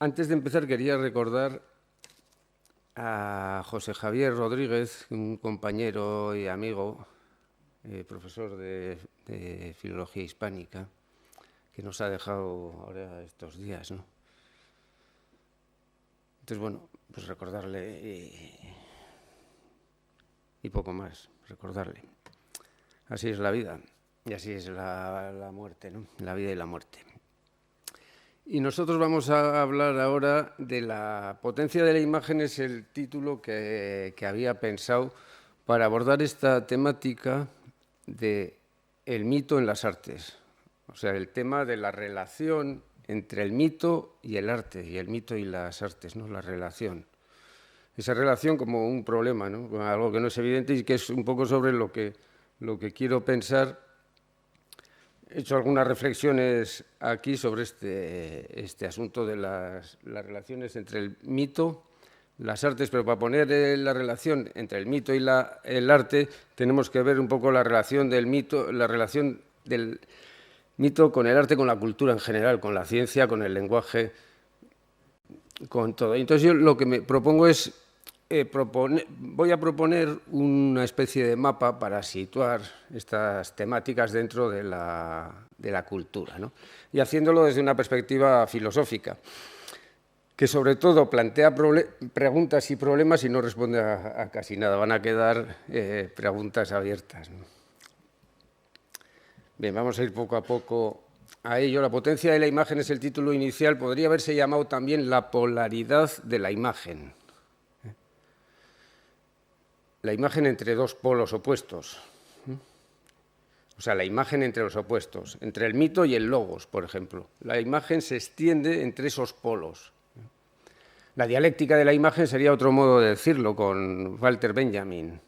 Antes de empezar quería recordar a José Javier Rodríguez, un compañero y amigo, profesor de Filología Hispánica, que nos ha dejado ahora estos días, ¿no? Entonces, bueno, pues recordarle y poco más, recordarle. Así es la vida y así es la muerte, ¿no? La vida y la muerte. Y nosotros vamos a hablar ahora de la potencia de la imagen, es el título que había pensado para abordar esta temática de el mito en las artes. O sea, el tema de la relación entre el mito y el arte, y el mito y las artes, ¿no? La relación. Esa relación como un problema, ¿no? Algo que no es evidente y que es un poco sobre lo que quiero pensar. He hecho algunas reflexiones aquí sobre este asunto de las relaciones entre el mito, las artes, pero para poner la relación entre el mito y el arte tenemos que ver un poco la relación del mito, la relación del mito con el arte, con la cultura en general, con la ciencia, con el lenguaje, con todo. Entonces yo lo que me propongo es voy a proponer una especie de mapa para situar estas temáticas dentro de la cultura, ¿no? Y haciéndolo desde una perspectiva filosófica, que sobre todo plantea preguntas y problemas y no responde a casi nada. Van a quedar preguntas abiertas, ¿no? Bien, vamos a ir poco a poco a ello. La potencia de la imagen es el título inicial. Podría haberse llamado también la polaridad de la imagen. La imagen entre dos polos opuestos. O sea, la imagen entre los opuestos, entre el mito y el logos, por ejemplo. La imagen se extiende entre esos polos. La dialéctica de la imagen sería otro modo de decirlo, con Walter Benjamin.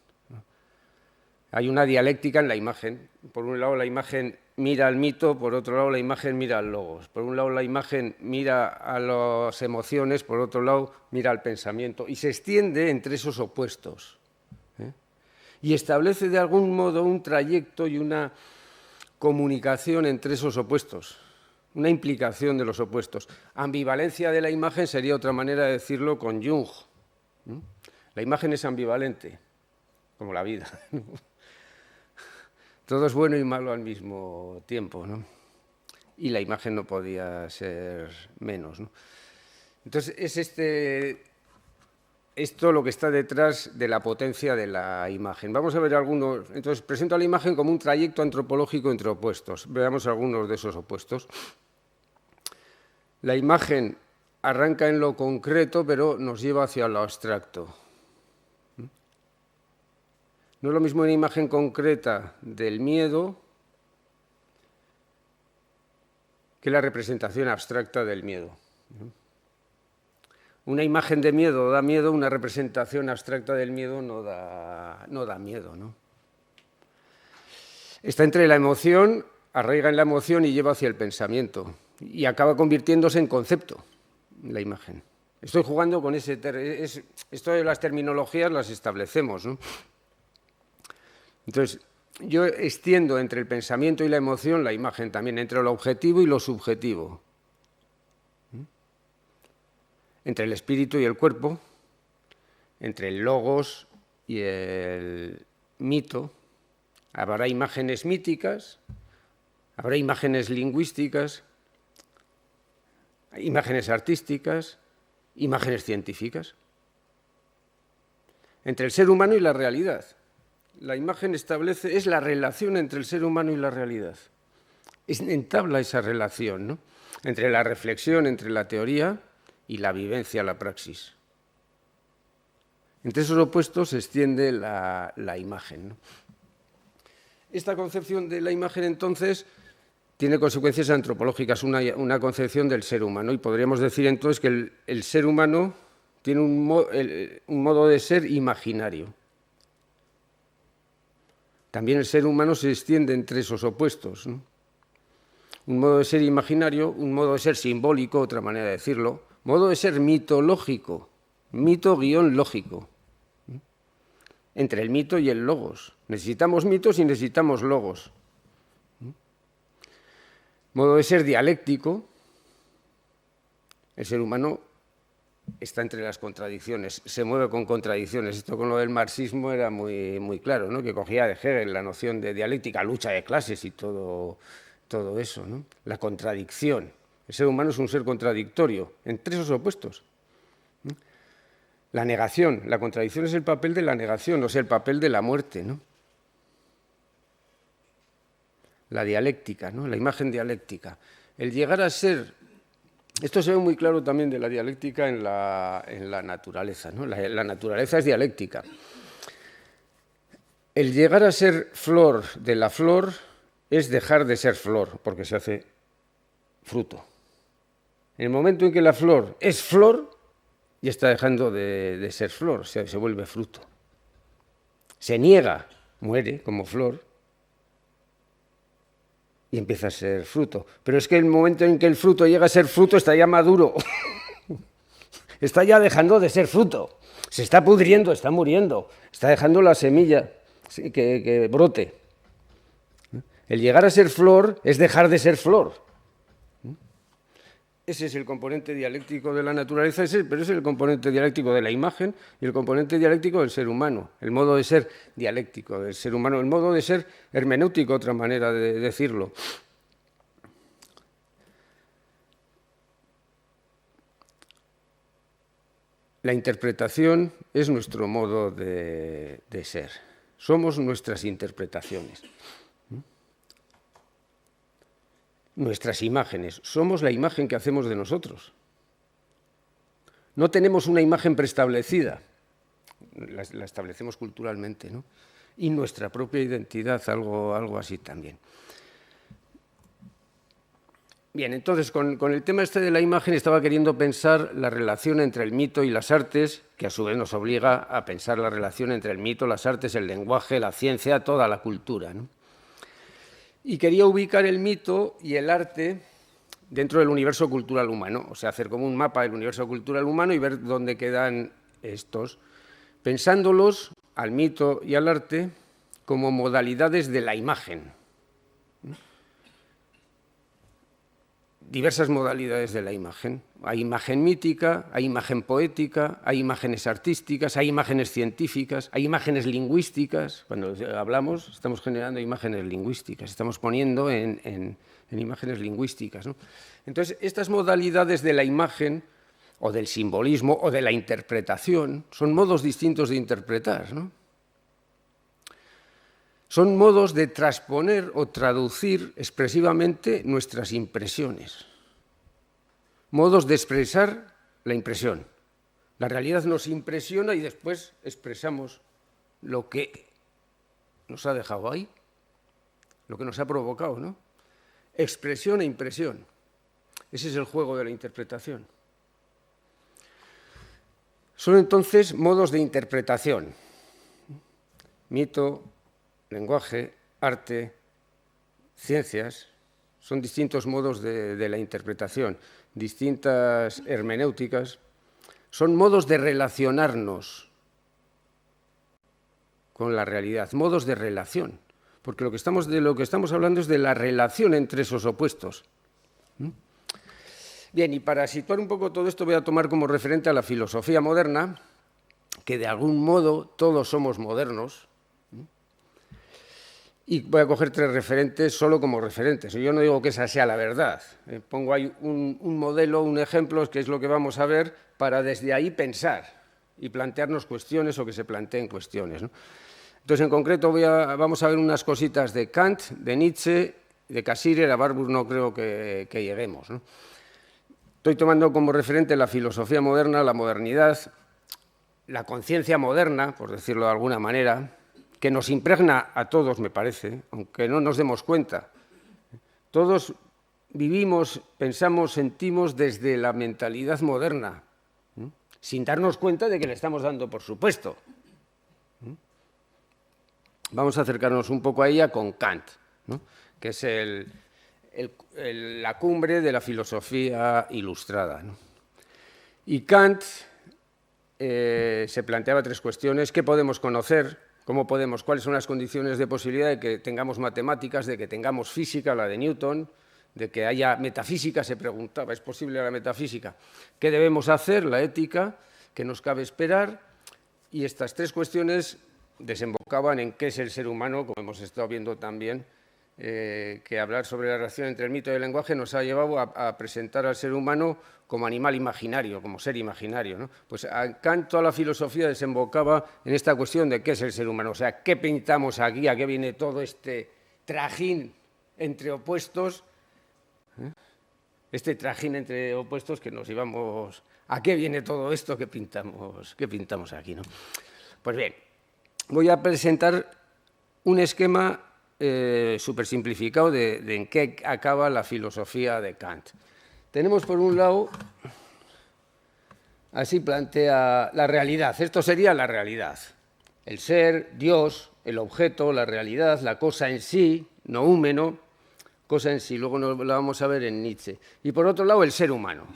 Hay una dialéctica en la imagen. Por un lado, la imagen mira al mito, por otro lado, la imagen mira al logos. Por un lado, la imagen mira a las emociones, por otro lado, mira al pensamiento. Y se extiende entre esos opuestos. Y establece de algún modo un trayecto y una comunicación entre esos opuestos, una implicación de los opuestos. Ambivalencia de la imagen sería otra manera de decirlo con Jung. La imagen es ambivalente, como la vida. Todo es bueno y malo al mismo tiempo, ¿no? Y la imagen no podía ser menos, ¿no? Entonces, es esto lo que está detrás de la potencia de la imagen. Vamos a ver algunos. Entonces, presento a la imagen como un trayecto antropológico entre opuestos. Veamos algunos de esos opuestos. La imagen arranca en lo concreto, pero nos lleva hacia lo abstracto. No es lo mismo una imagen concreta del miedo que la representación abstracta del miedo. Una imagen de miedo da miedo, una representación abstracta del miedo no da miedo, ¿no? Está entre la emoción, arraiga en la emoción y lleva hacia el pensamiento. Y acaba convirtiéndose en concepto, la imagen. Estoy jugando con esto de las terminologías las establecemos, ¿no? Entonces, yo extiendo entre el pensamiento y la emoción la imagen también, entre lo objetivo y lo subjetivo. Entre el espíritu y el cuerpo, entre el logos y el mito. Habrá imágenes míticas, habrá imágenes lingüísticas, imágenes artísticas, imágenes científicas. Entre el ser humano y la realidad. La imagen es la relación entre el ser humano y la realidad. Entabla esa relación, ¿no? Entre la reflexión, entre la teoría y la vivencia, la praxis. Entre esos opuestos se extiende la imagen, ¿no? Esta concepción de la imagen, entonces, tiene consecuencias antropológicas, una concepción del ser humano. Y podríamos decir, entonces, que el ser humano tiene un modo de ser imaginario. También el ser humano se extiende entre esos opuestos, ¿no? Un modo de ser imaginario, un modo de ser simbólico, otra manera de decirlo, modo de ser mitológico, mito-lógico, entre el mito y el logos. Necesitamos mitos y necesitamos logos. Modo de ser dialéctico, El ser humano está entre las contradicciones, se mueve con contradicciones. Esto con lo del marxismo era muy claro, ¿no? Que cogía de Hegel la noción de dialéctica, lucha de clases y todo eso, ¿no? La contradicción. El ser humano es un ser contradictorio entre esos opuestos. La negación, la contradicción es el papel de la negación, o sea, el papel de la muerte, ¿no? La dialéctica, ¿no? La imagen dialéctica. El llegar a ser... Esto se ve muy claro también de la dialéctica en la naturaleza, ¿no? La naturaleza es dialéctica. El llegar a ser flor de la flor es dejar de ser flor, porque se hace fruto. En el momento en que la flor es flor, ya está dejando de ser flor, o sea, se vuelve fruto. Se niega, muere como flor, y empieza a ser fruto. Pero es que el momento en que el fruto llega a ser fruto está ya maduro. Está ya dejando de ser fruto. Se está pudriendo, está muriendo. Está dejando la semilla que brote. El llegar a ser flor es dejar de ser flor. Ese es el componente dialéctico de la naturaleza, pero es el componente dialéctico de la imagen y el componente dialéctico del ser humano, el modo de ser dialéctico del ser humano, el modo de ser hermenéutico, otra manera de decirlo. La interpretación es nuestro modo de ser. Somos nuestras interpretaciones. Nuestras imágenes. Somos la imagen que hacemos de nosotros. No tenemos una imagen preestablecida. La establecemos culturalmente, ¿no? Y nuestra propia identidad, algo así también. Bien, entonces, con el tema este de la imagen estaba queriendo pensar la relación entre el mito y las artes, que a su vez nos obliga a pensar la relación entre el mito, las artes, el lenguaje, la ciencia, toda la cultura, ¿no? Y quería ubicar el mito y el arte dentro del universo cultural humano, o sea, hacer como un mapa del universo cultural humano y ver dónde quedan estos, pensándolos al mito y al arte como modalidades de la imagen. Diversas modalidades de la imagen. Hay imagen mítica, hay imagen poética, hay imágenes artísticas, hay imágenes científicas, hay imágenes lingüísticas. Cuando hablamos, estamos generando imágenes lingüísticas, estamos poniendo en imágenes lingüísticas, ¿no? Entonces, estas modalidades de la imagen, o del simbolismo, o de la interpretación, son modos distintos de interpretar, ¿no? Son modos de transponer o traducir expresivamente nuestras impresiones. Modos de expresar la impresión. La realidad nos impresiona y después expresamos lo que nos ha dejado ahí, lo que nos ha provocado, ¿no? Expresión e impresión. Ese es el juego de la interpretación. Son entonces modos de interpretación. Mito, lenguaje, arte, ciencias, son distintos modos de la interpretación, distintas hermenéuticas, son modos de relacionarnos con la realidad, modos de relación, porque de lo que estamos hablando es de la relación entre esos opuestos. Bien, y para situar un poco todo esto voy a tomar como referente a la filosofía moderna, que de algún modo todos somos modernos. Y voy a coger 3 referentes solo como referentes. Yo no digo que esa sea la verdad. Pongo ahí un modelo, un ejemplo, que es lo que vamos a ver, para desde ahí pensar y plantearnos cuestiones o que se planteen cuestiones, ¿no? Entonces, en concreto, vamos a ver unas cositas de Kant, de Nietzsche, de Cassirer. A Barbour no creo que lleguemos, ¿no? Estoy tomando como referente la filosofía moderna, la modernidad, la conciencia moderna, por decirlo de alguna manera, que nos impregna a todos, me parece, aunque no nos demos cuenta. Todos vivimos, pensamos, sentimos desde la mentalidad moderna, sin darnos cuenta de que le estamos dando por supuesto. Vamos a acercarnos un poco a ella con Kant, ¿no? Que es la cumbre de la filosofía ilustrada, ¿no? Y Kant se planteaba 3 cuestiones. ¿Qué podemos conocer? ¿Cuáles son las condiciones de posibilidad de que tengamos matemáticas, de que tengamos física, la de Newton, de que haya metafísica, se preguntaba, ¿es posible la metafísica? ¿Qué debemos hacer? La ética, ¿qué nos cabe esperar? Y estas tres cuestiones desembocaban en qué es el ser humano, como hemos estado viendo también, que hablar sobre la relación entre el mito y el lenguaje nos ha llevado a presentar al ser humano como animal imaginario, como ser imaginario, ¿no? Pues a Kant toda la filosofía desembocaba en esta cuestión de qué es el ser humano, o sea, qué pintamos aquí, a qué viene todo este trajín entre opuestos, este trajín entre opuestos que nos íbamos... ¿A qué viene todo esto que pintamos aquí, ¿no? Pues bien, voy a presentar un esquema súper simplificado de en qué acaba la filosofía de Kant. Tenemos por un lado, así plantea la realidad, esto sería la realidad, el ser, Dios, el objeto, la realidad, la cosa en sí, noúmeno, cosa en sí, luego la vamos a ver en Nietzsche. Y por otro lado, el ser humano.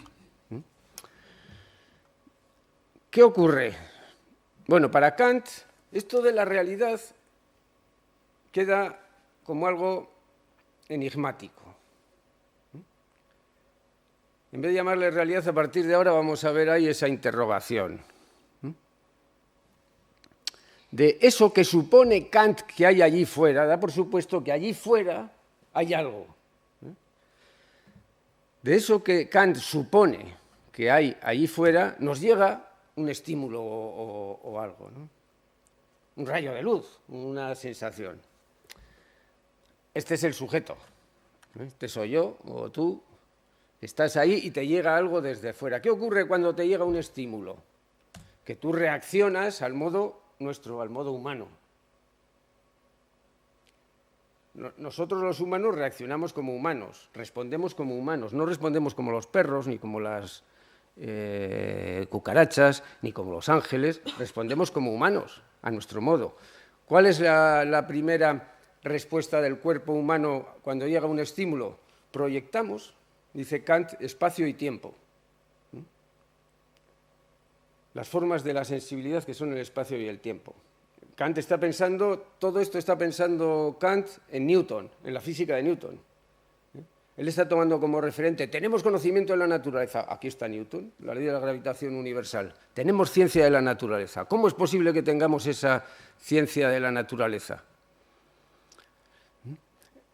¿Qué ocurre? Bueno, para Kant, esto de la realidad queda como algo enigmático. En vez de llamarle realidad, a partir de ahora vamos a ver ahí esa interrogación. De eso que supone Kant que hay allí fuera, da por supuesto que allí fuera hay algo. De eso que Kant supone que hay allí fuera, nos llega un estímulo o algo, ¿no? Un rayo de luz, una sensación. Este es el sujeto. Este soy yo o tú. Estás ahí y te llega algo desde fuera. ¿Qué ocurre cuando te llega un estímulo? Que tú reaccionas al modo nuestro, al modo humano. Nosotros los humanos reaccionamos como humanos, respondemos como humanos, no respondemos como los perros, ni como las cucarachas, ni como los ángeles, respondemos como humanos, a nuestro modo. ¿Cuál es la primera respuesta del cuerpo humano cuando llega un estímulo? Proyectamos, dice Kant, espacio y tiempo. Las formas de la sensibilidad que son el espacio y el tiempo. Kant está pensando, todo esto está pensando Kant en Newton, en la física de Newton. Él está tomando como referente, tenemos conocimiento de la naturaleza, aquí está Newton, la ley de la gravitación universal, tenemos ciencia de la naturaleza. ¿Cómo es posible que tengamos esa ciencia de la naturaleza?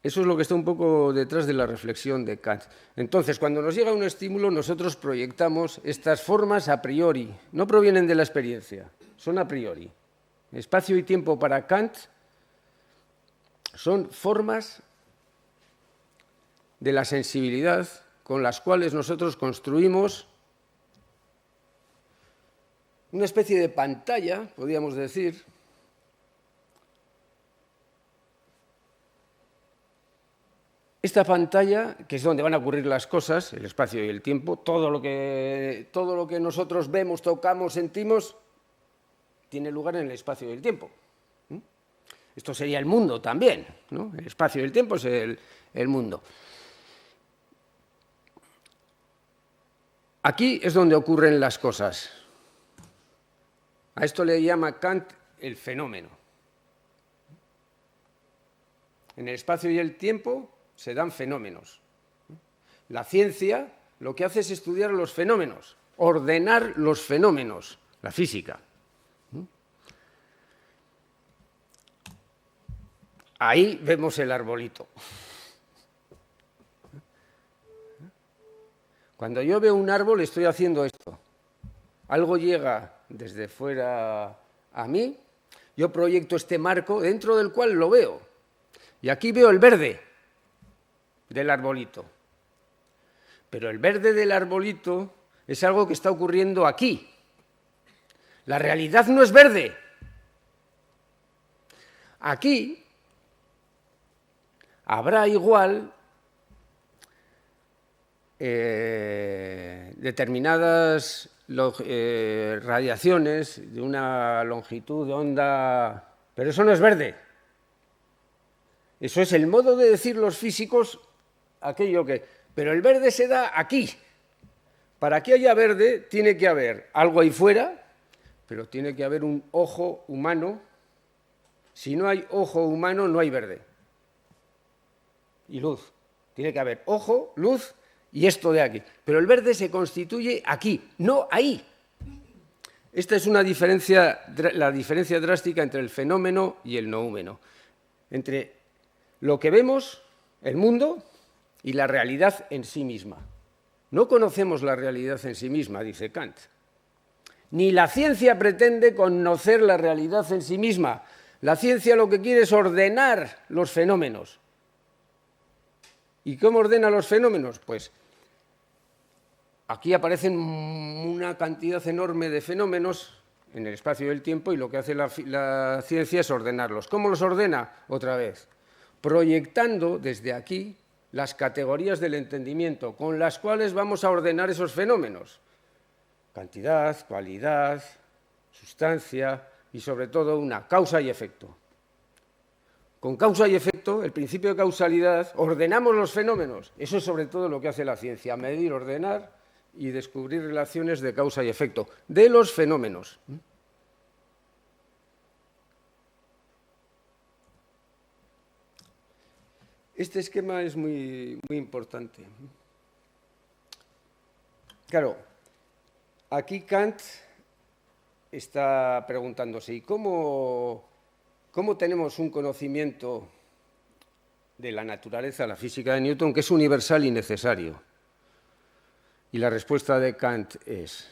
Eso es lo que está un poco detrás de la reflexión de Kant. Entonces, cuando nos llega un estímulo, nosotros proyectamos estas formas a priori, no provienen de la experiencia, son a priori. Espacio y tiempo para Kant son formas de la sensibilidad con las cuales nosotros construimos una especie de pantalla, podríamos decir, esta pantalla, que es donde van a ocurrir las cosas, el espacio y el tiempo, todo lo que nosotros vemos, tocamos, sentimos, tiene lugar en el espacio y el tiempo. Esto sería el mundo también, ¿no? El espacio y el tiempo es el mundo. Aquí es donde ocurren las cosas. A esto le llama Kant el fenómeno. En el espacio y el tiempo se dan fenómenos. La ciencia lo que hace es estudiar los fenómenos, ordenar los fenómenos, la física. Ahí vemos el arbolito. Cuando yo veo un árbol estoy haciendo esto. Algo llega desde fuera a mí, yo proyecto este marco dentro del cual lo veo. Y aquí veo el verde del arbolito. Pero el verde del arbolito es algo que está ocurriendo aquí. La realidad no es verde. Aquí habrá igual determinadas radiaciones de una longitud de onda, pero eso no es verde. Eso es el modo de decir los físicos, aquello que... Pero el verde se da aquí. Para que haya verde tiene que haber algo ahí fuera, pero tiene que haber un ojo humano. Si no hay ojo humano, no hay verde. Y luz. Tiene que haber ojo, luz y esto de aquí. Pero el verde se constituye aquí, no ahí. Esta es la diferencia drástica entre el fenómeno y el noúmeno. Entre lo que vemos, el mundo, y la realidad en sí misma. No conocemos la realidad en sí misma, dice Kant. Ni la ciencia pretende conocer la realidad en sí misma. La ciencia lo que quiere es ordenar los fenómenos. ¿Y cómo ordena los fenómenos? Pues aquí aparecen una cantidad enorme de fenómenos en el espacio y el tiempo y lo que hace la ciencia es ordenarlos. ¿Cómo los ordena? Otra vez, proyectando desde aquí las categorías del entendimiento con las cuales vamos a ordenar esos fenómenos. Cantidad, cualidad, sustancia y sobre todo una causa y efecto. Con causa y efecto, el principio de causalidad, ordenamos los fenómenos. Eso es sobre todo lo que hace la ciencia, medir, ordenar y descubrir relaciones de causa y efecto de los fenómenos. Este esquema es muy importante. Claro, aquí Kant está preguntándose, ¿y cómo tenemos un conocimiento de la naturaleza, la física de Newton, que es universal y necesario? Y la respuesta de Kant es,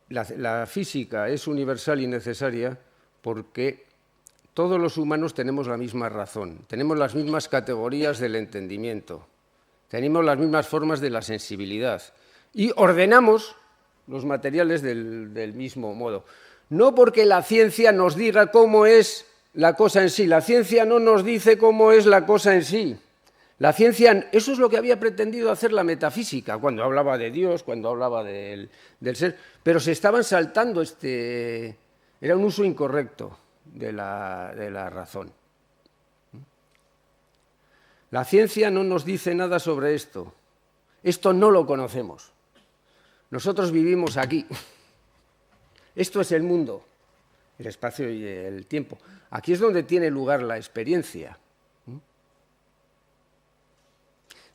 la física es universal y necesaria porque todos los humanos tenemos la misma razón, tenemos las mismas categorías del entendimiento, tenemos las mismas formas de la sensibilidad y ordenamos los materiales del mismo modo. No porque la ciencia nos diga cómo es la cosa en sí, la ciencia no nos dice cómo es la cosa en sí. La ciencia, eso es lo que había pretendido hacer la metafísica, cuando hablaba de Dios, cuando hablaba del ser, pero se estaban saltando era un uso incorrecto de la razón. La ciencia no nos dice nada sobre esto. Esto no lo conocemos. Nosotros vivimos aquí. Esto es el mundo, el espacio y el tiempo. Aquí es donde tiene lugar la experiencia.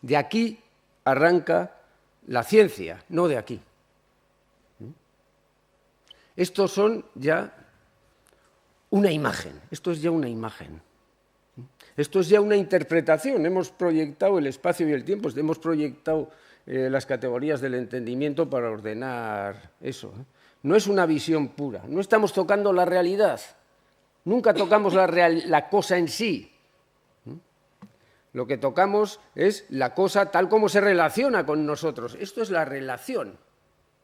De aquí arranca la ciencia, no de aquí. Estos son ya una imagen, esto es ya una imagen. Esto es ya una interpretación, hemos proyectado el espacio y el tiempo, hemos proyectado las categorías del entendimiento para ordenar eso. No es una visión pura, no estamos tocando la realidad, nunca tocamos la cosa en sí. Lo que tocamos es la cosa tal como se relaciona con nosotros. Esto es la relación.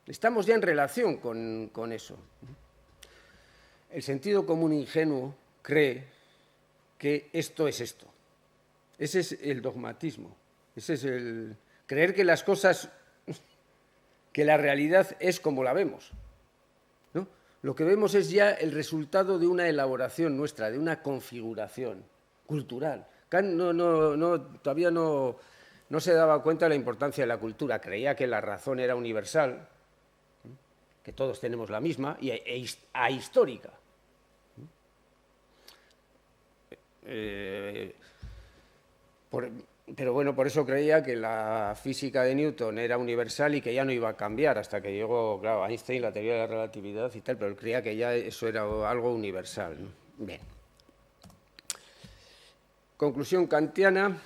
Estamos ya en relación con eso. El sentido común ingenuo cree que esto es esto. Ese es el dogmatismo. Ese es el creer que las cosas, que la realidad es como la vemos, ¿no? Lo que vemos es ya el resultado de una elaboración nuestra, de una configuración cultural. Kant todavía no se daba cuenta de la importancia de la cultura. Creía que la razón era universal, que todos tenemos la misma, y ahistórica. Pero bueno, por eso creía que la física de Newton era universal y que ya no iba a cambiar hasta que llegó, claro, Einstein, la teoría de la relatividad y tal, pero él creía que ya eso era algo universal, ¿no? Bien. Conclusión kantiana,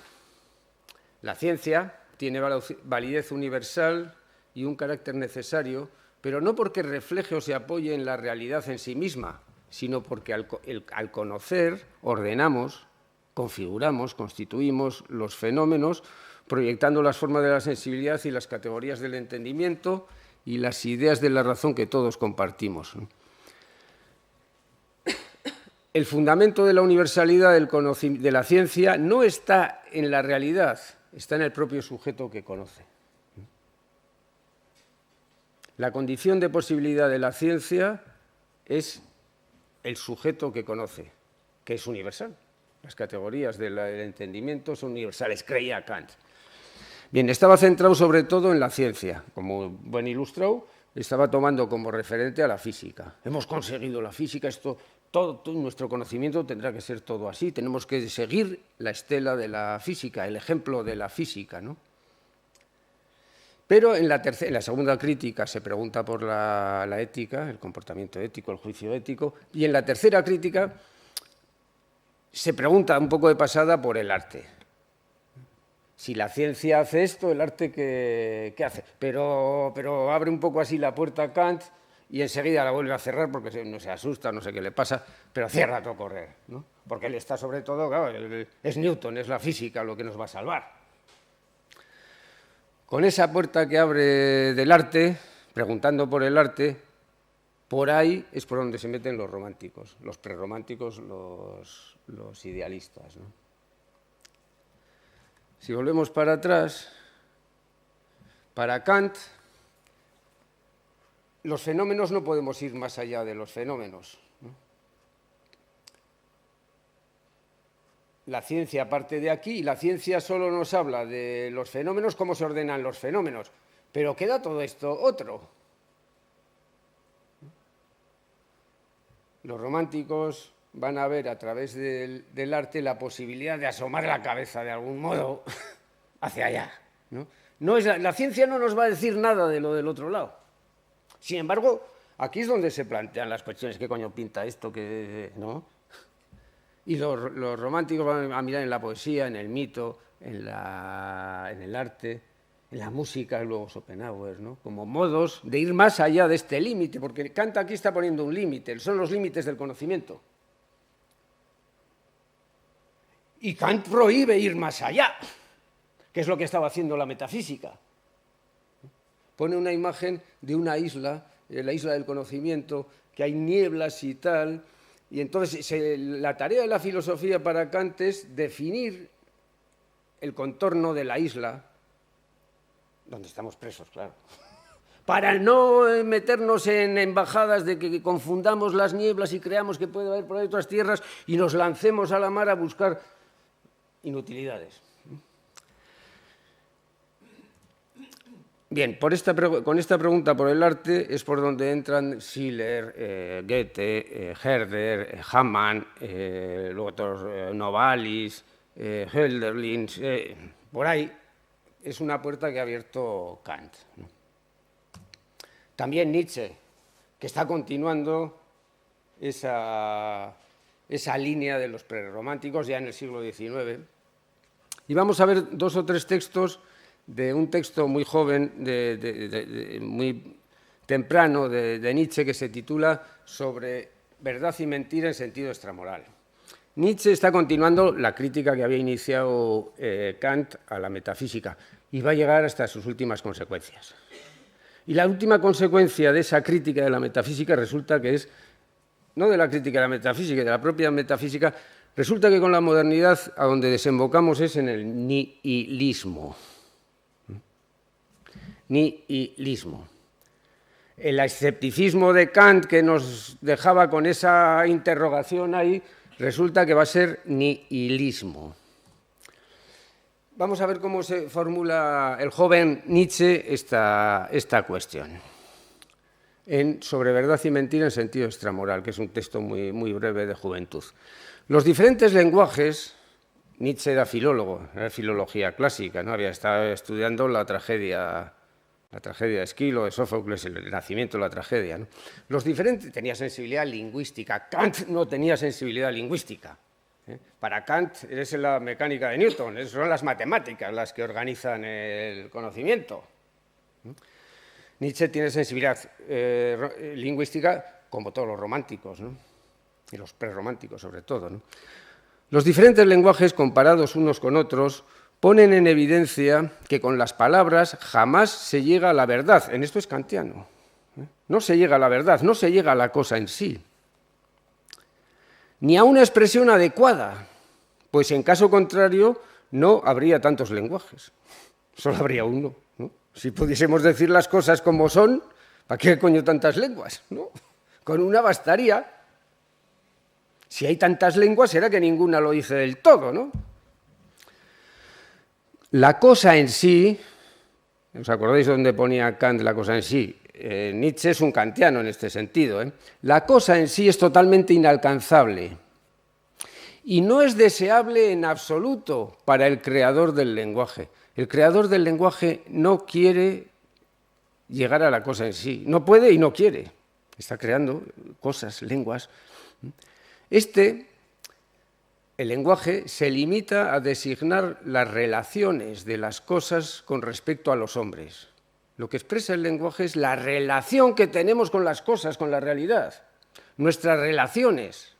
la ciencia tiene validez universal y un carácter necesario, pero no porque refleje o se apoye en la realidad en sí misma, sino porque al conocer ordenamos, configuramos, constituimos los fenómenos, proyectando las formas de la sensibilidad y las categorías del entendimiento y las ideas de la razón que todos compartimos. El fundamento de la universalidad de la ciencia no está en la realidad, está en el propio sujeto que conoce. La condición de posibilidad de la ciencia es el sujeto que conoce, que es universal. Las categorías del entendimiento son universales, creía Kant. Bien, estaba centrado sobre todo en la ciencia, como buen ilustrado, estaba tomando como referente a la física. Hemos conseguido la física, todo nuestro conocimiento tendrá que ser todo así, tenemos que seguir la estela de la física, el ejemplo de la física, ¿no? Pero en la segunda crítica se pregunta por la ética, el comportamiento ético, el juicio ético, y en la tercera crítica se pregunta un poco de pasada por el arte. Si la ciencia hace esto, el arte ¿qué hace? Pero abre un poco así la puerta a Kant y enseguida la vuelve a cerrar porque no se asusta, no sé qué le pasa, pero cierra a todo correr, ¿no? Porque él está sobre todo, claro, es Newton, es la física lo que nos va a salvar. Con esa puerta que abre del arte, preguntando por el arte, por ahí es por donde se meten los románticos, los prerrománticos, los idealistas, ¿no? Si volvemos para atrás, para Kant, los fenómenos no podemos ir más allá de los fenómenos, ¿no? La ciencia parte de aquí y la ciencia solo nos habla de los fenómenos, cómo se ordenan los fenómenos, pero queda todo esto otro. Los románticos van a ver a través del arte la posibilidad de asomar la cabeza de algún modo hacia allá, ¿no? La ciencia no nos va a decir nada de lo del otro lado. Sin embargo, aquí es donde se plantean las cuestiones. ¿Qué coño pinta esto? ¿No? Y los románticos van a mirar en la poesía, en el mito, en el arte, en la música, luego Schopenhauer, ¿no? Como modos de ir más allá de este límite, porque Kant aquí está poniendo un límite, son los límites del conocimiento. Y Kant prohíbe ir más allá, que es lo que estaba haciendo la metafísica. Pone una imagen de una isla, la isla del conocimiento, que hay nieblas y tal, y entonces la tarea de la filosofía para Kant es definir el contorno de la isla, donde estamos presos, claro, para no meternos en embajadas de que confundamos las nieblas y creamos que puede haber por ahí otras tierras y nos lancemos a la mar a buscar inutilidades. Bien, con esta pregunta por el arte es por donde entran Schiller, Goethe, Herder, Hamann, luego otros, Novalis, Hölderlin, por ahí es una puerta que ha abierto Kant, ¿no? También Nietzsche, que está continuando esa línea de los prerrománticos ya en el siglo XIX. Y vamos a ver 2 o 3 textos de un texto muy joven, muy temprano de Nietzsche, que se titula Sobre verdad y mentira en sentido extramoral. Nietzsche está continuando la crítica que había iniciado Kant a la metafísica y va a llegar hasta sus últimas consecuencias. Y la última consecuencia de esa crítica de la metafísica resulta que es, no de la crítica de la metafísica, de la propia metafísica, resulta que con la modernidad a donde desembocamos es en el nihilismo. Nihilismo. El escepticismo de Kant que nos dejaba con esa interrogación ahí, resulta que va a ser nihilismo. Vamos a ver cómo se formula el joven Nietzsche esta cuestión. Sobre verdad y mentira en sentido extramoral, que es un texto muy, muy breve de juventud. Los diferentes lenguajes, Nietzsche era filólogo, era filología clásica, ¿no? Había estado estudiando la tragedia de Esquilo, de Sófocles, el nacimiento de la tragedia, ¿no? Los diferentes tenía sensibilidad lingüística. Kant no tenía sensibilidad lingüística. Para Kant es la mecánica de Newton, son las matemáticas las que organizan el conocimiento. Nietzsche tiene sensibilidad lingüística como todos los románticos, ¿no? Y los prerrománticos sobre todo, ¿no? Los diferentes lenguajes comparados unos con otros ponen en evidencia que con las palabras jamás se llega a la verdad. En esto es kantiano. No se llega a la verdad, no se llega a la cosa en sí, ni a una expresión adecuada, pues en caso contrario no habría tantos lenguajes, solo habría uno, ¿no? Si pudiésemos decir las cosas como son, ¿para qué coño tantas lenguas, ¿no? Con una bastaría. Si hay tantas lenguas, será que ninguna lo dice del todo, ¿no? La cosa en sí, ¿os acordáis dónde ponía Kant la cosa en sí? Nietzsche es un kantiano en este sentido. La cosa en sí es totalmente inalcanzable y no es deseable en absoluto para el creador del lenguaje. El creador del lenguaje no quiere llegar a la cosa en sí. No puede y no quiere. Está creando cosas, lenguas. El lenguaje se limita a designar las relaciones de las cosas con respecto a los hombres. Lo que expresa el lenguaje es la relación que tenemos con las cosas, con la realidad. Nuestras relaciones.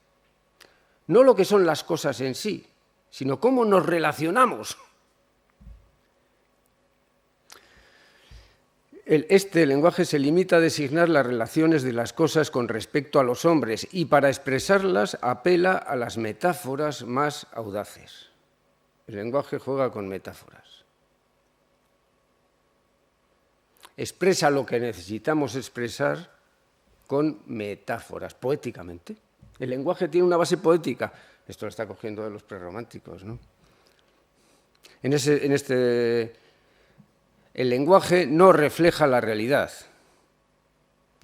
No lo que son las cosas en sí, sino cómo nos relacionamos. Este lenguaje se limita a designar las relaciones de las cosas con respecto a los hombres y para expresarlas apela a las metáforas más audaces. El lenguaje juega con metáforas. Expresa lo que necesitamos expresar con metáforas, poéticamente. El lenguaje tiene una base poética. Esto lo está cogiendo de los prerrománticos, ¿no? El lenguaje no refleja la realidad,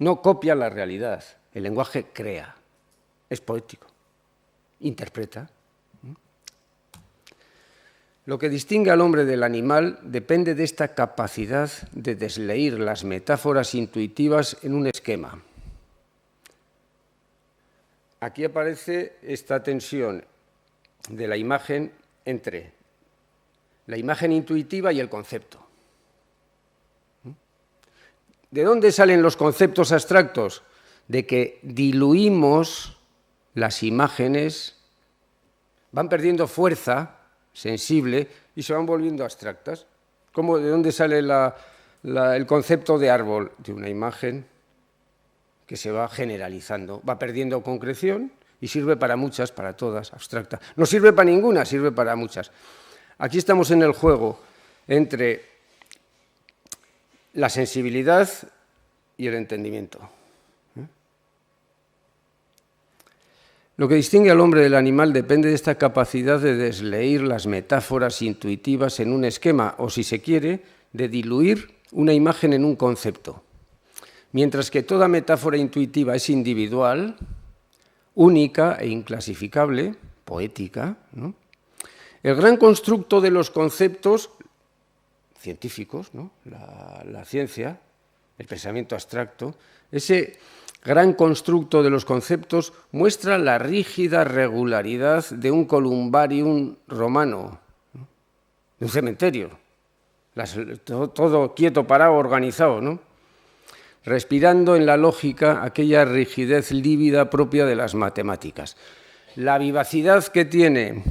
no copia la realidad. El lenguaje crea, es poético, interpreta. Lo que distingue al hombre del animal depende de esta capacidad de desleír las metáforas intuitivas en un esquema. Aquí aparece esta tensión de la imagen entre la imagen intuitiva y el concepto. ¿De dónde salen los conceptos abstractos? De que diluimos las imágenes, van perdiendo fuerza sensible y se van volviendo abstractas. ¿De dónde sale el concepto de árbol? De una imagen que se va generalizando, va perdiendo concreción y sirve para muchas, para todas, abstracta. No sirve para ninguna, sirve para muchas. Aquí estamos en el juego entre la sensibilidad y el entendimiento. Lo que distingue al hombre del animal depende de esta capacidad de desleír las metáforas intuitivas en un esquema, o si se quiere, de diluir una imagen en un concepto. Mientras que toda metáfora intuitiva es individual, única e inclasificable, poética, ¿no? El gran constructo de los conceptos científicos, ¿no? La ciencia, el pensamiento abstracto, ese gran constructo de los conceptos muestra la rígida regularidad de un columbarium romano, ¿no? De un cementerio, todo quieto, parado, organizado, ¿no? Respirando en la lógica aquella rigidez lívida propia de las matemáticas. La vivacidad que tiene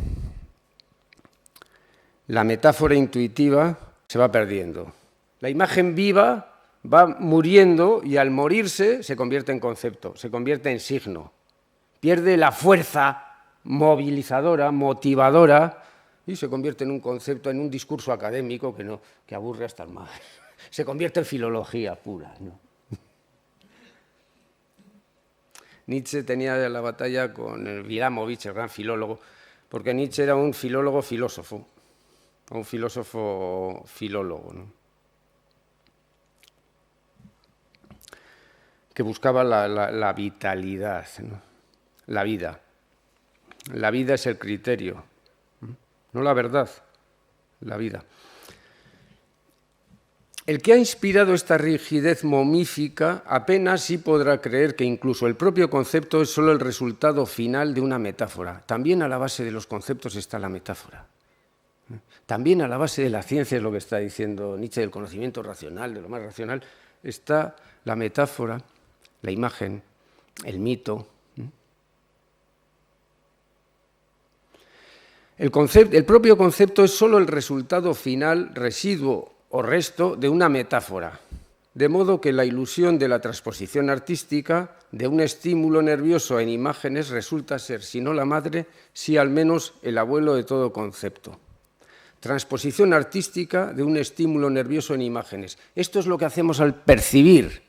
la metáfora intuitiva se va perdiendo. La imagen viva va muriendo y al morirse se convierte en concepto, se convierte en signo. Pierde la fuerza movilizadora, motivadora y se convierte en un concepto, en un discurso académico que aburre hasta el más. Se convierte en filología pura, ¿no? Nietzsche tenía la batalla con Wilamowicz, el gran filólogo, porque Nietzsche era un filólogo filósofo, un filósofo filólogo, ¿no? Que buscaba la vitalidad, ¿no? La vida. La vida es el criterio, no la verdad, la vida. El que ha inspirado esta rigidez momífica apenas sí podrá creer que incluso el propio concepto es solo el resultado final de una metáfora. También a la base de los conceptos está la metáfora. También a la base de la ciencia, es lo que está diciendo Nietzsche, del conocimiento racional, de lo más racional, está la metáfora, la imagen, el mito. El propio concepto es solo el resultado final, residuo o resto de una metáfora, de modo que la ilusión de la transposición artística de un estímulo nervioso en imágenes resulta ser, si no la madre, sí al menos el abuelo de todo concepto. Transposición artística de un estímulo nervioso en imágenes. Esto es lo que hacemos al percibir.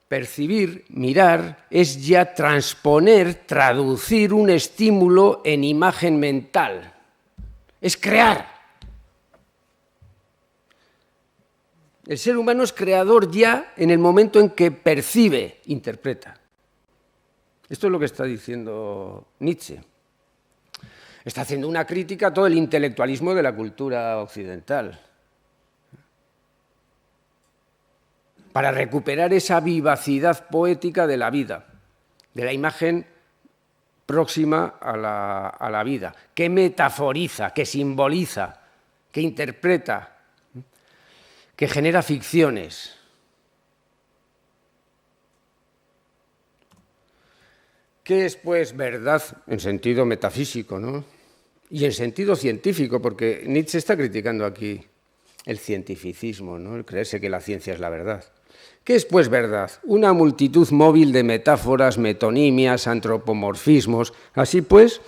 Percibir, mirar, es ya transponer, traducir un estímulo en imagen mental. Es crear. El ser humano es creador ya en el momento en que percibe, interpreta. Esto es lo que está diciendo Nietzsche. Está haciendo una crítica a todo el intelectualismo de la cultura occidental, para recuperar esa vivacidad poética de la vida, de la imagen próxima a la vida, que metaforiza, que simboliza, que interpreta, que genera ficciones. ¿Qué es, pues, verdad en sentido metafísico, ¿no? Y en sentido científico, porque Nietzsche está criticando aquí el cientificismo, ¿no? El creerse que la ciencia es la verdad. ¿Qué es, pues, verdad? Una multitud móvil de metáforas, metonimias, antropomorfismos, así pues,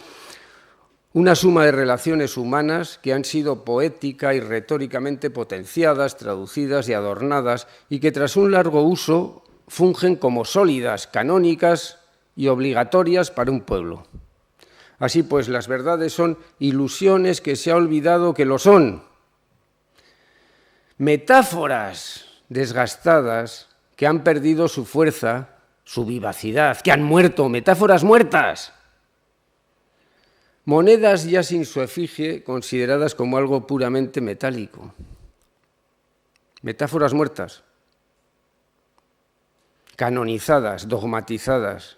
una suma de relaciones humanas que han sido poética y retóricamente potenciadas, traducidas y adornadas, y que tras un largo uso fungen como sólidas, canónicas y obligatorias para un pueblo. Así pues, las verdades son ilusiones que se ha olvidado que lo son, metáforas desgastadas que han perdido su fuerza, su vivacidad, que han muerto, metáforas muertas. Monedas ya sin su efigie, consideradas como algo puramente metálico. Metáforas muertas, canonizadas, dogmatizadas,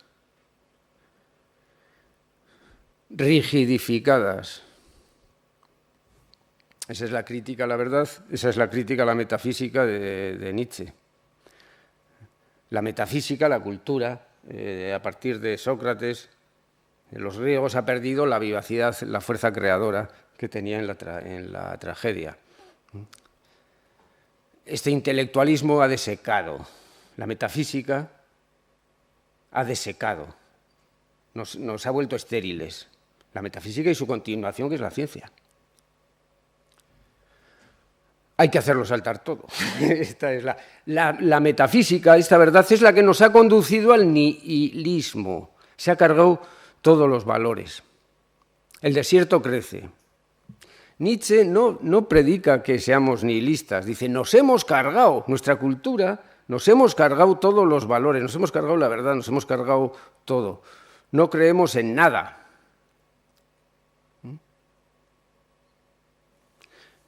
rigidificadas. Esa es la crítica a la verdad, esa es la crítica a la metafísica de Nietzsche. La metafísica, la cultura, a partir de Sócrates, los griegos, ha perdido la vivacidad, la fuerza creadora que tenía en la tragedia. Este intelectualismo ha desecado, la metafísica ha desecado, nos ha vuelto estériles. La metafísica y su continuación, que es la ciencia. Hay que hacerlo saltar todo. Esta es la metafísica, esta verdad es la que nos ha conducido al nihilismo. Se ha cargado todos los valores. El desierto crece. Nietzsche no predica que seamos nihilistas, dice, nos hemos cargado, nuestra cultura, nos hemos cargado todos los valores, nos hemos cargado la verdad, nos hemos cargado todo. No creemos en nada.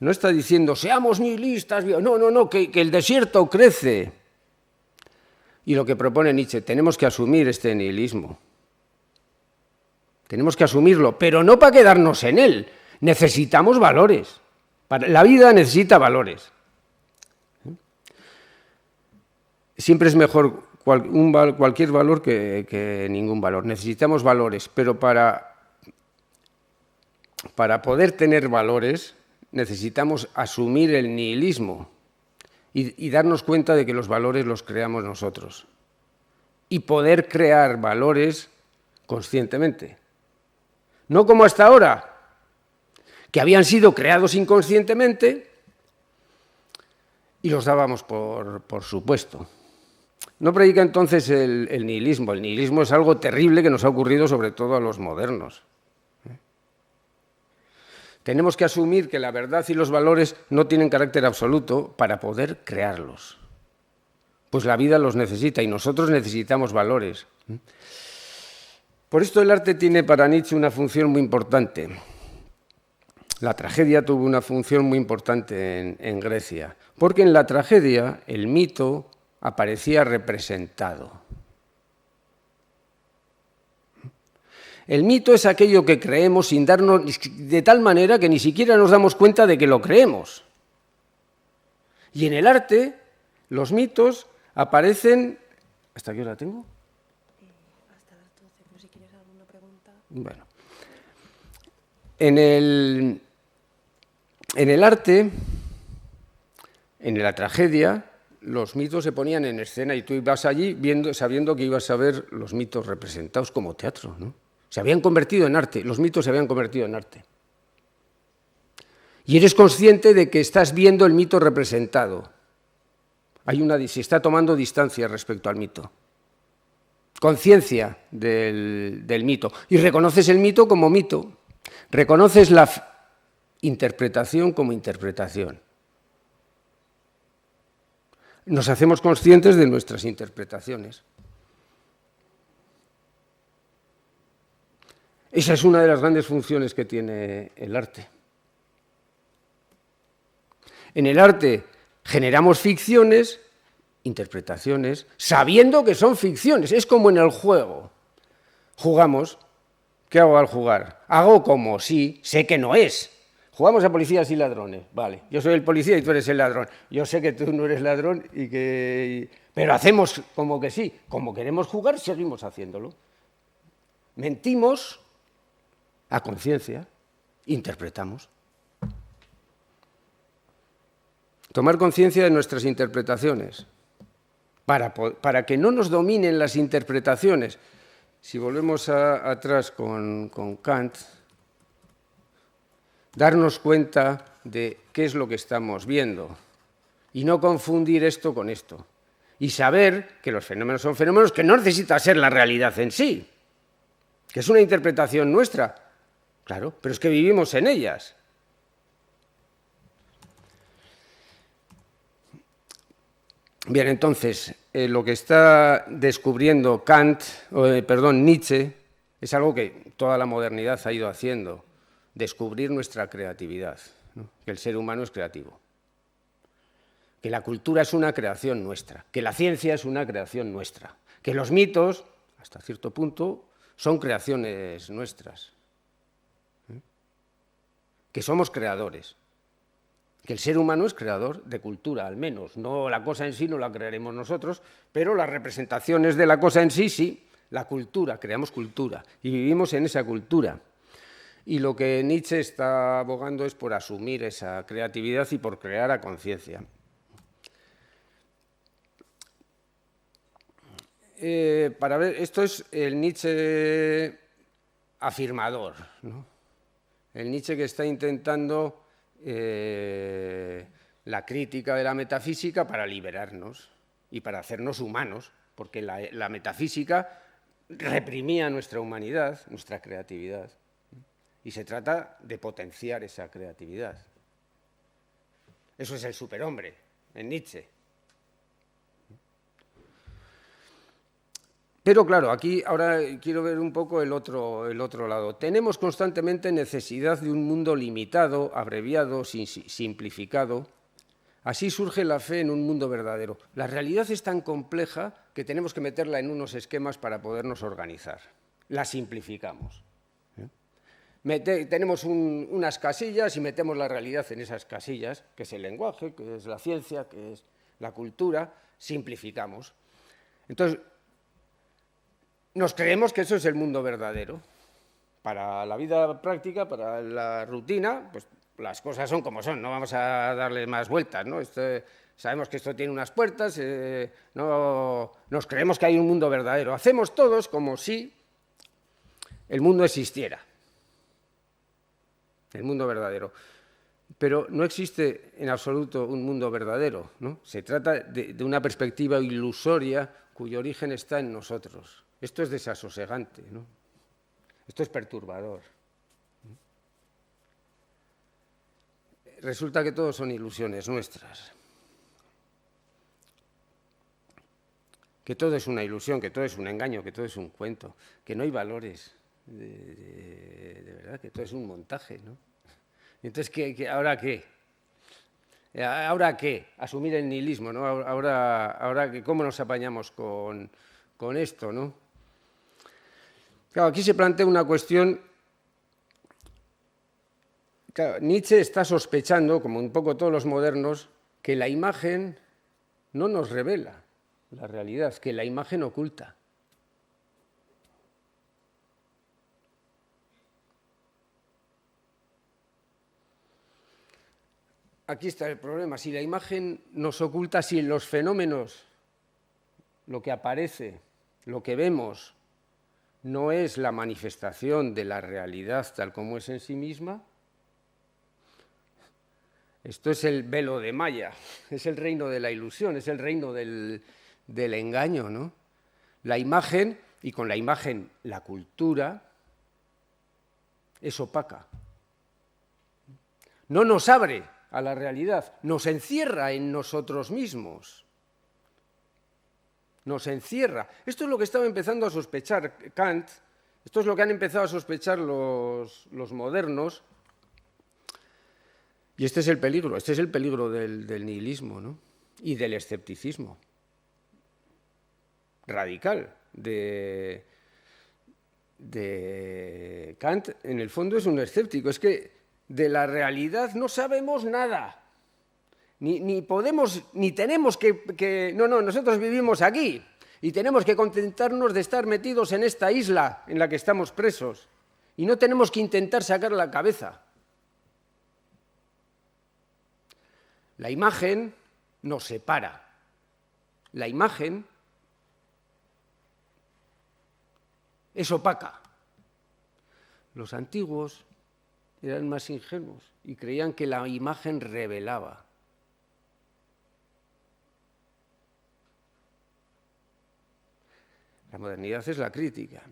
No está diciendo, seamos nihilistas, no, que el desierto crece. Y lo que propone Nietzsche, tenemos que asumir este nihilismo. Tenemos que asumirlo, pero no para quedarnos en él. Necesitamos valores. La vida necesita valores. Siempre es mejor cualquier valor que ningún valor. Necesitamos valores, pero para poder tener valores necesitamos asumir el nihilismo y darnos cuenta de que los valores los creamos nosotros. Y poder crear valores conscientemente. No como hasta ahora, que habían sido creados inconscientemente y los dábamos por supuesto. No predica entonces el nihilismo. El nihilismo es algo terrible que nos ha ocurrido sobre todo a los modernos. Tenemos que asumir que la verdad y los valores no tienen carácter absoluto para poder crearlos. Pues la vida los necesita y nosotros necesitamos valores. Por esto el arte tiene para Nietzsche una función muy importante. La tragedia tuvo una función muy importante en Grecia, porque en la tragedia el mito aparecía representado. El mito es aquello que creemos sin darnos, de tal manera que ni siquiera nos damos cuenta de que lo creemos. Y en el arte, los mitos aparecen... ¿Hasta qué hora tengo? Hasta las 12, por si quieres alguna pregunta. Bueno. En el arte, en la tragedia, los mitos se ponían en escena y tú ibas allí sabiendo que ibas a ver los mitos representados como teatro, ¿no? Se habían convertido en arte, los mitos se habían convertido en arte. Y eres consciente de que estás viendo el mito representado. Se está tomando distancia respecto al mito. Conciencia del mito. Y reconoces el mito como mito. Reconoces la interpretación como interpretación. nos hacemos conscientes de nuestras interpretaciones. Esa es una de las grandes funciones que tiene el arte. En el arte generamos ficciones, interpretaciones, sabiendo que son ficciones. Es como en el juego. Jugamos. ¿Qué hago al jugar? Hago como si sé que no es. Jugamos a policías y ladrones. Vale, yo soy el policía y tú eres el ladrón. Yo sé que tú no eres ladrón pero hacemos como que sí. Como queremos jugar, seguimos haciéndolo. Mentimos a conciencia, interpretamos. Tomar conciencia de nuestras interpretaciones, para que no nos dominen las interpretaciones. Si volvemos atrás con Kant, darnos cuenta de qué es lo que estamos viendo y no confundir esto con esto. Y saber que los fenómenos son fenómenos que no necesita ser la realidad en sí, que es una interpretación nuestra. Claro, pero es que vivimos en ellas. Bien, entonces, lo que está descubriendo Nietzsche, es algo que toda la modernidad ha ido haciendo, descubrir nuestra creatividad, ¿no? Que el ser humano es creativo, que la cultura es una creación nuestra, que la ciencia es una creación nuestra, que los mitos, hasta cierto punto, son creaciones nuestras, que somos creadores. Que el ser humano es creador de cultura, al menos. No la cosa en sí no la crearemos nosotros, pero las representaciones de la cosa en sí, sí. La cultura, creamos cultura y vivimos en esa cultura. Y lo que Nietzsche está abogando es por asumir esa creatividad y por crear a conciencia. Para ver, esto es el Nietzsche afirmador, ¿no? El Nietzsche que está intentando la crítica de la metafísica para liberarnos y para hacernos humanos, porque la metafísica reprimía nuestra humanidad, nuestra creatividad, y se trata de potenciar esa creatividad. Eso es el superhombre en Nietzsche. Pero claro, aquí ahora quiero ver un poco el otro lado. Tenemos constantemente necesidad de un mundo limitado, abreviado, simplificado. Así surge la fe en un mundo verdadero. La realidad es tan compleja que tenemos que meterla en unos esquemas para podernos organizar. La simplificamos. Tenemos unas casillas y metemos la realidad en esas casillas, que es el lenguaje, que es la ciencia, que es la cultura, simplificamos. Entonces, nos creemos que eso es el mundo verdadero. Para la vida práctica, para la rutina, pues las cosas son como son, no vamos a darle más vueltas, ¿no? Sabemos que esto tiene unas puertas, no, nos creemos que hay un mundo verdadero. Hacemos todos como si el mundo existiera, el mundo verdadero. Pero no existe en absoluto un mundo verdadero, ¿no? Se trata de una perspectiva ilusoria cuyo origen está en nosotros. Esto es desasosegante, ¿no? Esto es perturbador. Resulta que todos son ilusiones nuestras. Que todo es una ilusión, que todo es un engaño, que todo es un cuento, que no hay valores, de verdad, que todo es un montaje, ¿no? Entonces, ¿ahora qué? ¿Ahora qué? Asumir el nihilismo, ¿no? Ahora ¿cómo nos apañamos con esto, no? Claro, aquí se plantea una cuestión. Claro, Nietzsche está sospechando, como un poco todos los modernos, que la imagen no nos revela la realidad, que la imagen oculta. Aquí está el problema. Si la imagen nos oculta, si en los fenómenos lo que aparece, lo que vemos, no es la manifestación de la realidad tal como es en sí misma, esto es el velo de Maya, es el reino de la ilusión, es el reino del engaño, ¿no? La imagen, y con la imagen la cultura, es opaca. No nos abre a la realidad, nos encierra en nosotros mismos. nos encierra. Esto es lo que estaba empezando a sospechar Kant, esto es lo que han empezado a sospechar los modernos, y este es el peligro del nihilismo, ¿no? Y del escepticismo radical de Kant. En el fondo es un escéptico, es que de la realidad no sabemos nada. Ni podemos, ni tenemos que... No, nosotros vivimos aquí y tenemos que contentarnos de estar metidos en esta isla en la que estamos presos y no tenemos que intentar sacar la cabeza. La imagen nos separa. La imagen es opaca. Los antiguos eran más ingenuos y creían que la imagen revelaba. La modernidad es la crítica,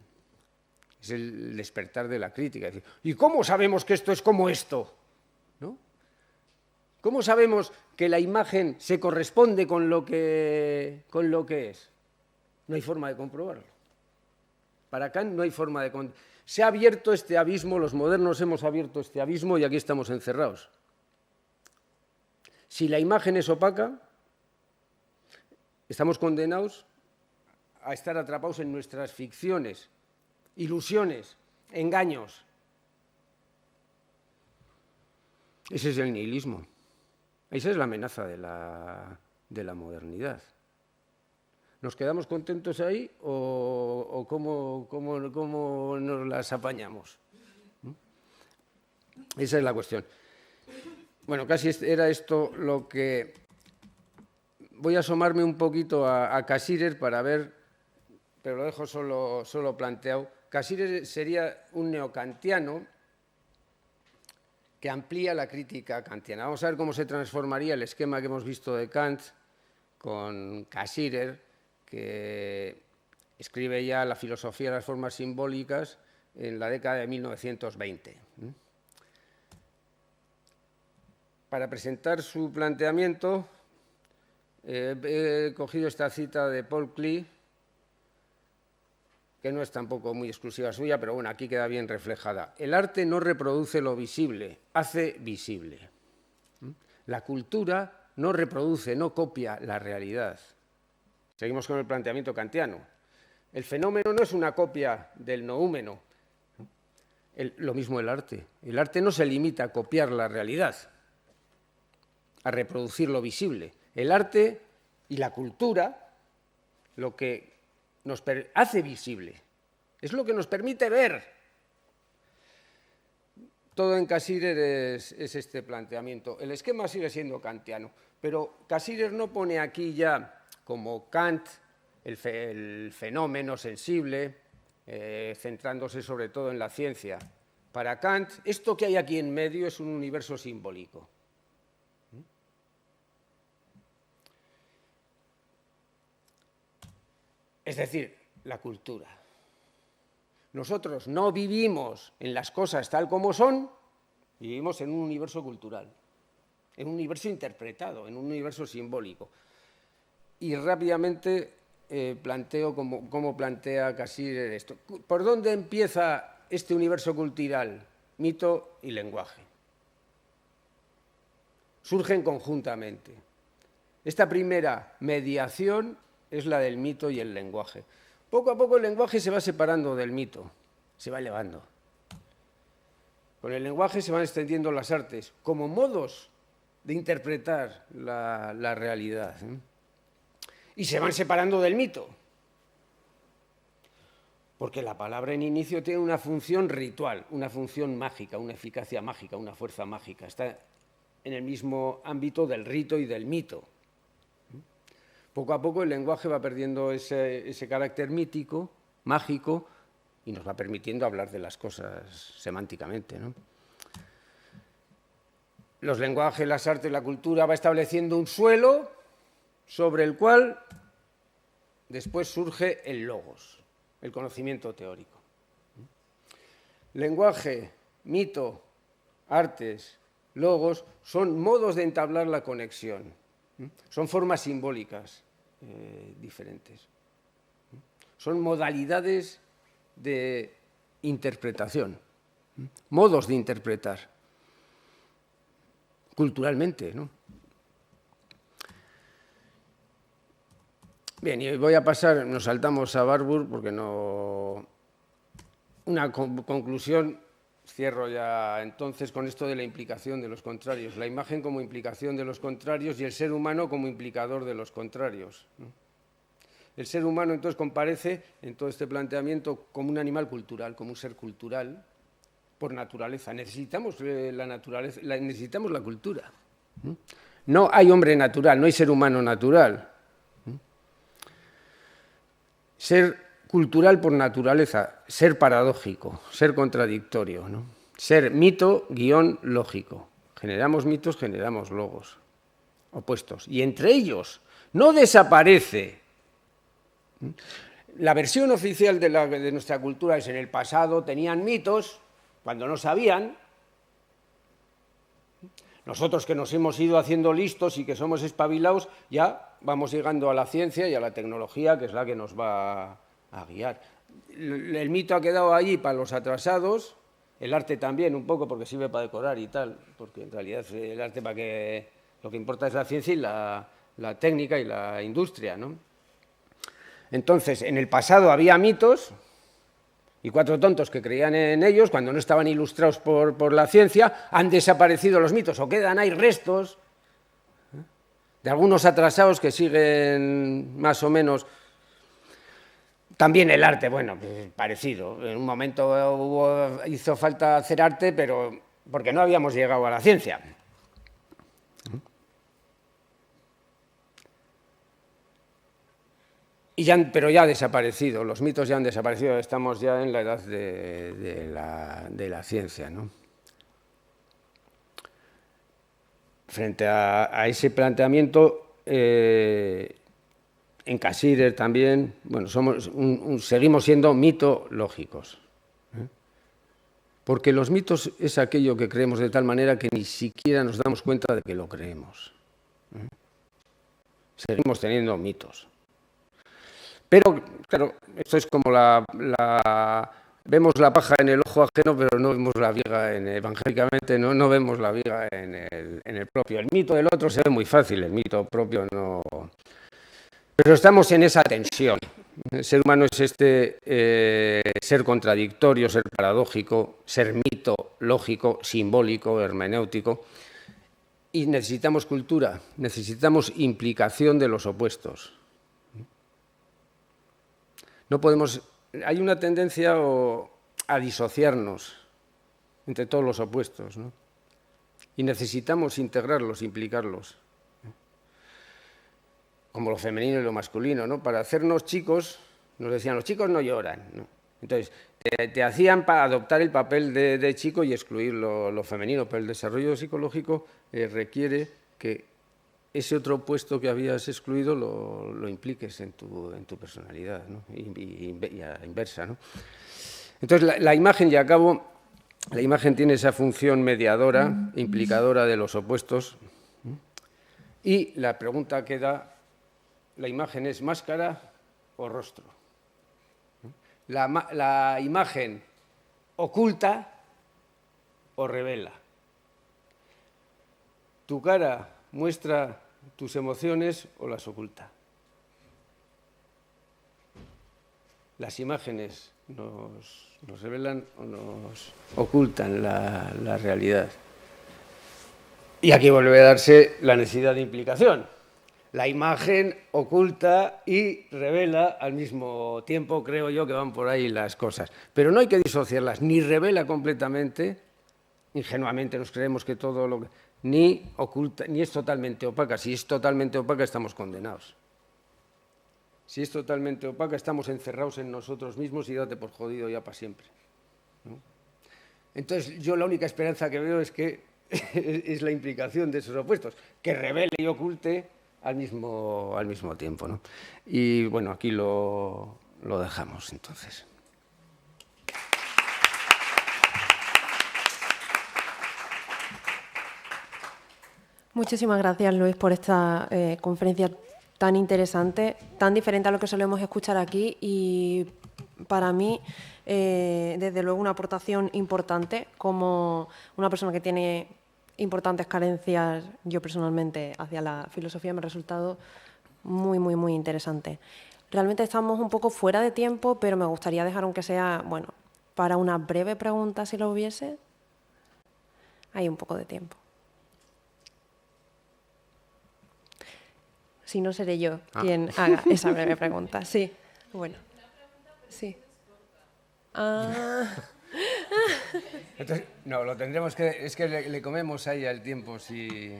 es el despertar de la crítica. ¿Y cómo sabemos que esto es como esto? ¿No? ¿Cómo sabemos que la imagen se corresponde con lo que es? No hay forma de comprobarlo. Para Kant no hay forma de comprobarlo. Se ha abierto este abismo, los modernos hemos abierto este abismo y aquí estamos encerrados. Si la imagen es opaca, estamos condenados a estar atrapados en nuestras ficciones, ilusiones, engaños. Ese es el nihilismo. Esa es la amenaza de la modernidad. ¿Nos quedamos contentos ahí o cómo nos las apañamos? Esa es la cuestión. Bueno, casi era esto lo que... Voy a asomarme un poquito a Cassirer para ver, pero lo dejo solo planteado. Cassirer sería un neokantiano que amplía la crítica kantiana. Vamos a ver cómo se transformaría el esquema que hemos visto de Kant con Cassirer, que escribe ya la filosofía de las formas simbólicas en la década de 1920. Para presentar su planteamiento, he cogido esta cita de Paul Klee, que no es tampoco muy exclusiva suya, pero bueno, aquí queda bien reflejada. El arte no reproduce lo visible, hace visible. La cultura no reproduce, no copia la realidad. Seguimos con el planteamiento kantiano. El fenómeno no es una copia del noúmeno. Lo mismo el arte. El arte no se limita a copiar la realidad, a reproducir lo visible. El arte y la cultura, lo que nos hace visible, es lo que nos permite ver. Todo en Cassirer es este planteamiento. El esquema sigue siendo kantiano, pero Cassirer no pone aquí ya, como Kant, el fenómeno sensible, centrándose sobre todo en la ciencia. Para Kant, esto que hay aquí en medio es un universo simbólico. Es decir, la cultura. Nosotros no vivimos en las cosas tal como son, vivimos en un universo cultural, en un universo interpretado, en un universo simbólico. Y rápidamente planteo cómo plantea Cassirer esto. ¿Por dónde empieza este universo cultural? Mito y lenguaje. Surgen conjuntamente. Esta primera mediación es la del mito y el lenguaje. Poco a poco el lenguaje se va separando del mito, se va elevando. Con el lenguaje se van extendiendo las artes como modos de interpretar la realidad. Y se van separando del mito, porque la palabra en inicio tiene una función ritual, una función mágica, una eficacia mágica, una fuerza mágica. Está en el mismo ámbito del rito y del mito. Poco a poco el lenguaje va perdiendo ese carácter mítico, mágico, y nos va permitiendo hablar de las cosas semánticamente, ¿no? Los lenguajes, las artes, la cultura va estableciendo un suelo sobre el cual después surge el logos, el conocimiento teórico. Lenguaje, mito, artes, logos son modos de entablar la conexión. Son formas simbólicas diferentes. son modalidades de interpretación, modos de interpretar, culturalmente, ¿no? Bien, y voy a pasar, nos saltamos a Barbour porque no... Una conclusión, cierro ya entonces con esto de la implicación de los contrarios, la imagen como implicación de los contrarios y el ser humano como implicador de los contrarios, ¿no? El ser humano entonces comparece en todo este planteamiento como un animal cultural, como un ser cultural por naturaleza. Necesitamos la naturaleza, necesitamos la cultura. No hay hombre natural, no hay ser humano natural. Ser cultural por naturaleza, ser paradójico, ser contradictorio, ¿no? Ser mito, guión, lógico. Generamos mitos, generamos logos opuestos. Y entre ellos no desaparece. La versión oficial de nuestra cultura es: en el pasado tenían mitos cuando no sabían. Nosotros, que nos hemos ido haciendo listos y que somos espabilados, ya vamos llegando a la ciencia y a la tecnología, que es la que nos va a guiar. El mito ha quedado allí para los atrasados, el arte también un poco, porque sirve para decorar y tal, porque en realidad el arte lo que importa es la ciencia y la técnica y la industria, ¿no? Entonces, en el pasado había mitos y cuatro tontos que creían en ellos, cuando no estaban ilustrados por la ciencia. Han desaparecido los mitos, o quedan ahí restos de algunos atrasados que siguen más o menos. También el arte, bueno, parecido. En un momento hizo falta hacer arte, pero porque no habíamos llegado a la ciencia. Pero ya ha desaparecido, los mitos ya han desaparecido, estamos ya en la edad de la ciencia, ¿no? Frente a ese planteamiento, en Cassirer también, bueno, seguimos siendo mitológicos, ¿eh? Porque los mitos es aquello que creemos de tal manera que ni siquiera nos damos cuenta de que lo creemos, ¿eh? Seguimos teniendo mitos. Pero, claro, esto es como vemos la paja en el ojo ajeno, pero no vemos la viga evangélicamente, no vemos la viga en el propio. El mito del otro se ve muy fácil, el mito propio no. Pero estamos en esa tensión. El ser humano es ser contradictorio, ser paradójico, ser mito, lógico, simbólico, hermenéutico. Y necesitamos cultura, necesitamos implicación de los opuestos. No podemos, hay una tendencia a disociarnos entre todos los opuestos, ¿no? Y necesitamos integrarlos, implicarlos, ¿no? Como lo femenino y lo masculino, ¿no? Para hacernos chicos, nos decían, los chicos no lloran, ¿no? Entonces, te hacían para adoptar el papel de chico y excluir lo femenino, pero el desarrollo psicológico requiere que ese otro opuesto que habías excluido lo impliques en tu personalidad, ¿no? Y a la inversa, ¿no? Entonces, la imagen, y acabo, la imagen tiene esa función mediadora, implicadora de los opuestos. Y la pregunta queda, ¿la imagen es máscara o rostro? ¿La imagen oculta o revela? ¿Tu cara muestra tus emociones o las oculta? Las imágenes nos revelan o nos ocultan la realidad. Y aquí vuelve a darse la necesidad de implicación. La imagen oculta y revela al mismo tiempo, creo yo que van por ahí las cosas. Pero no hay que disociarlas, ni revela completamente, ingenuamente nos creemos que todo lo que... ni oculta, ni es totalmente opaca. Si es totalmente opaca, estamos condenados. Si es totalmente opaca, estamos encerrados en nosotros mismos y date por jodido ya para siempre, ¿no? Entonces, yo la única esperanza que veo es que es la implicación de esos opuestos, que revele y oculte al mismo tiempo, ¿no? Y bueno, aquí lo dejamos entonces. Muchísimas gracias, Luis, por esta conferencia tan interesante, tan diferente a lo que solemos escuchar aquí y para mí, desde luego, una aportación importante como una persona que tiene importantes carencias, yo personalmente, hacia la filosofía me ha resultado muy, muy, muy interesante. Realmente estamos un poco fuera de tiempo, pero me gustaría dejar, aunque sea, bueno, para una breve pregunta, si lo hubiese. Hay un poco de tiempo. Si no, seré yo quien haga esa breve pregunta. Sí, bueno. Sí. Entonces, no, lo tendremos que... Es que le comemos ahí al tiempo si...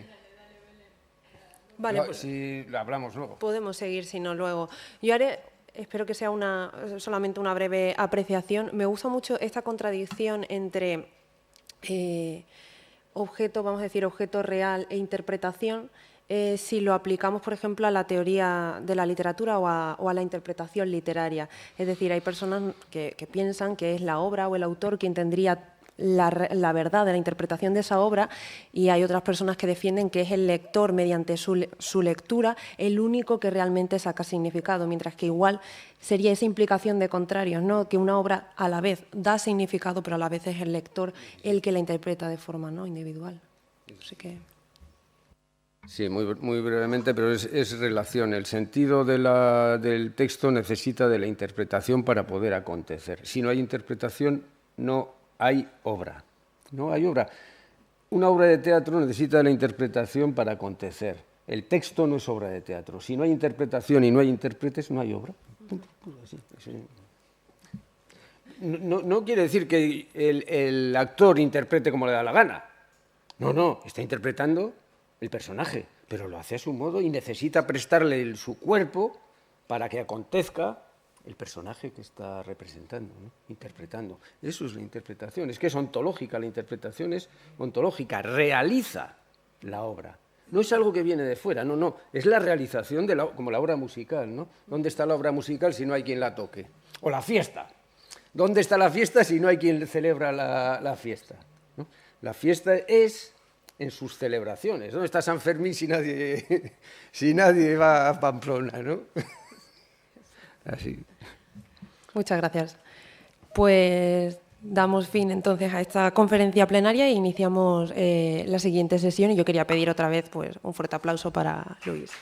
Vale, no, pues si lo hablamos luego. podemos seguir, si no, luego. Yo haré, espero que sea solamente una breve apreciación. Me gusta mucho esta contradicción entre objeto, vamos a decir, objeto real e interpretación, si lo aplicamos, por ejemplo, a la teoría de la literatura o a la interpretación literaria. Es decir, hay personas que piensan que es la obra o el autor quien tendría la verdad de la interpretación de esa obra, y hay otras personas que defienden que es el lector, mediante su lectura, el único que realmente saca significado, mientras que igual sería esa implicación de contrarios, ¿no? Que una obra a la vez da significado, pero a la vez es el lector el que la interpreta de forma, ¿no?, individual. Así que... Sí, muy brevemente, pero es relación. El sentido del texto necesita de la interpretación para poder acontecer. Si no hay interpretación, no hay obra. No hay obra. Una obra de teatro necesita de la interpretación para acontecer. El texto no es obra de teatro. Si no hay interpretación y no hay intérpretes, no hay obra. No quiere decir que el actor interprete como le da la gana. No, está interpretando el personaje, pero lo hace a su modo y necesita prestarle su cuerpo para que acontezca el personaje que está representando, ¿no?, interpretando. Eso es la interpretación. Es que es ontológica, la interpretación es ontológica, realiza la obra. No es algo que viene de fuera, no, es la realización como la obra musical, ¿no? ¿Dónde está la obra musical si no hay quien la toque? O la fiesta. ¿Dónde está la fiesta si no hay quien celebra la fiesta? ¿No? La fiesta es en sus celebraciones. ¿Dónde está San Fermín si nadie va a Pamplona, ¿no? Así. Muchas gracias. Pues damos fin entonces a esta conferencia plenaria e iniciamos la siguiente sesión. Y yo quería pedir otra vez pues, un fuerte aplauso para Luis.